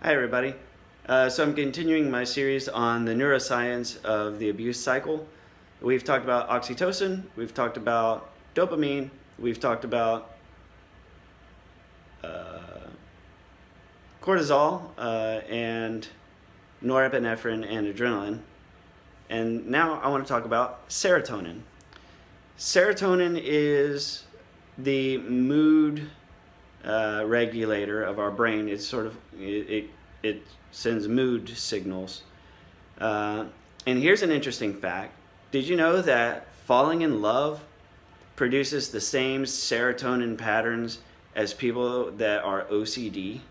Hi, everybody. So I'm continuing my series on the neuroscience of the abuse cycle. We've talked about oxytocin, we've talked about dopamine, we've talked about uh, cortisol and norepinephrine and adrenaline. And now I want to talk about serotonin. Serotonin is the mood regulator of our brain. It's sort of it sends mood signals. Uh, and here's an interesting fact: did you know that falling in love produces the same serotonin patterns as people that are OCD?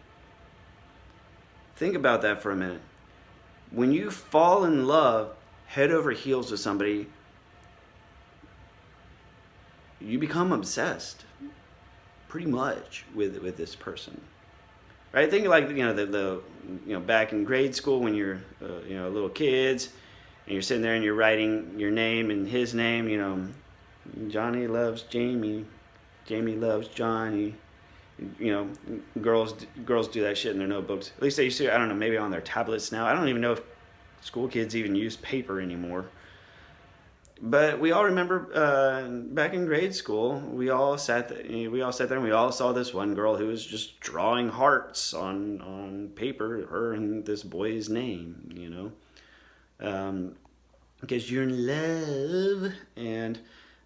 Think about that for a minute. When you fall in love head over heels with somebody, you become obsessed pretty much with this person, right? Think like the back in grade school when you're little kids and you're sitting there and you're writing your name and his name. Johnny loves Jamie, Jamie loves Johnny. Girls do that shit in their notebooks. At least they used to. I don't know, maybe on their tablets now. I don't even know if school kids even use paper anymore. But we all remember back in grade school, we all sat there and we all saw this one girl who was just drawing hearts on paper, her and this boy's name, because you're in love, and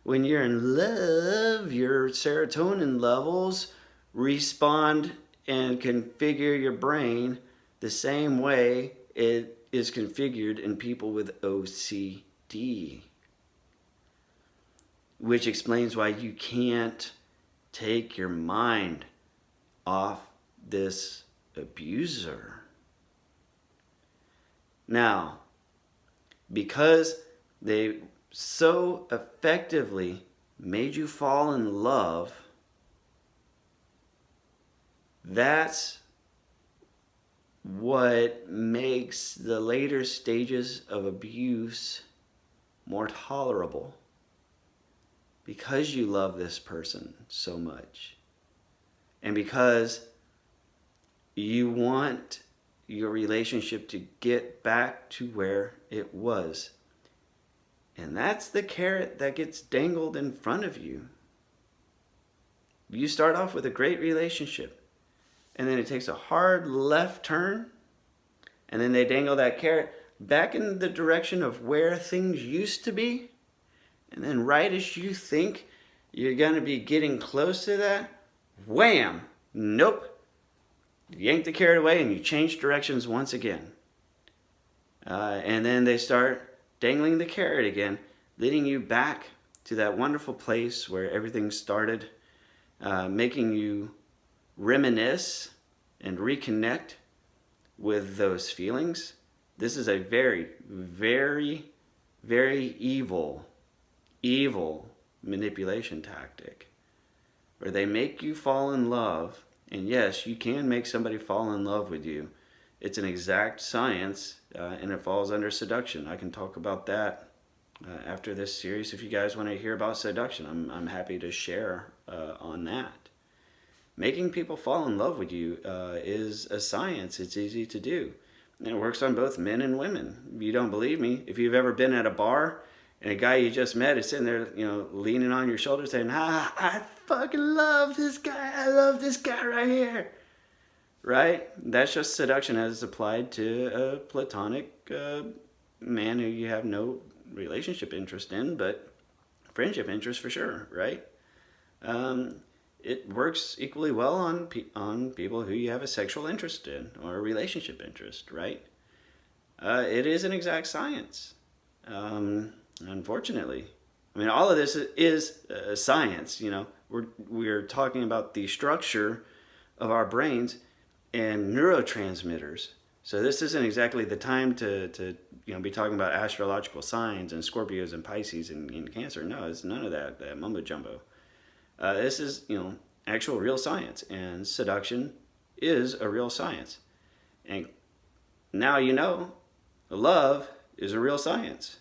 when you're in love, your serotonin levels respond and configure your brain the same way it is configured in people with OCD, which explains why you can't take your mind off this abuser. Now, because they so effectively made you fall in love, that's what makes the later stages of abuse more tolerable. Because you love this person so much, and because you want your relationship to get back to where it was. And that's the carrot that gets dangled in front of you. You start off with a great relationship, and then it takes a hard left turn, and then they dangle that carrot back in the direction of where things used to be. And then right as you think you're going to be getting close to that, wham, nope. You yank the carrot away and you change directions once again. And then they start dangling the carrot again, leading you back to that wonderful place where everything started, making you reminisce and reconnect with those feelings. This is a very, very, very evil manipulation tactic where they make you fall in love. And yes, you can make somebody fall in love with you. It's an exact science, and it falls under seduction. I can talk about that after this series. If you guys want to hear about seduction, I'm happy to share on that. Making people fall in love with you is a science. It's easy to do. And it works on both men and women. If you don't believe me, if you've ever been at a bar and a guy you just met is sitting there, leaning on your shoulder saying, I fucking love this guy. I love this guy right here. Right? That's just seduction as applied to a platonic man who you have no relationship interest in, but friendship interest for sure, right? It works equally well on people who you have a sexual interest in or a relationship interest, right? It is an exact science. Unfortunately, I mean, all of this is science. We're talking about the structure of our brains and neurotransmitters. So this isn't exactly the time to be talking about astrological signs and Scorpios and Pisces and Cancer. No, it's none of that mumbo jumbo. This is actual real science, and seduction is a real science. And now love is a real science.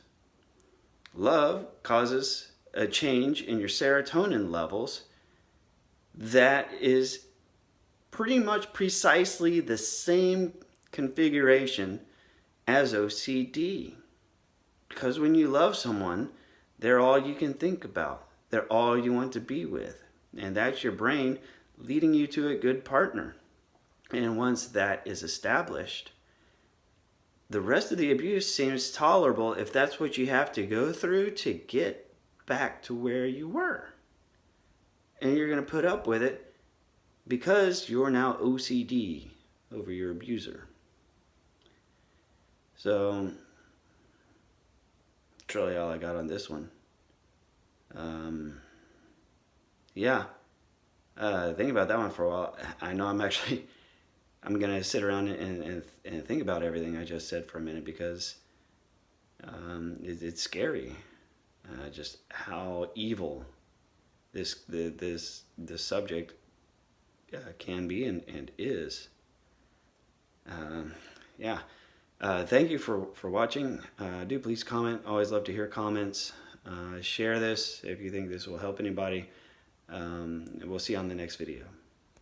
Love causes a change in your serotonin levels that is pretty much precisely the same configuration as OCD. Because when you love someone, they're all you can think about. They're all you want to be with. And that's your brain leading you to a good partner. And once that is established, the rest of the abuse seems tolerable if that's what you have to go through to get back to where you were. And you're going to put up with it because you're now OCD over your abuser. So, that's really all I got on this one. Think about that one for a while. I know I'm going to sit around and think about everything I just said for a minute because it's scary. Just how evil this subject can be and is. Thank you for watching. Do please comment. Always love to hear comments. Share this if you think this will help anybody. We'll see you on the next video.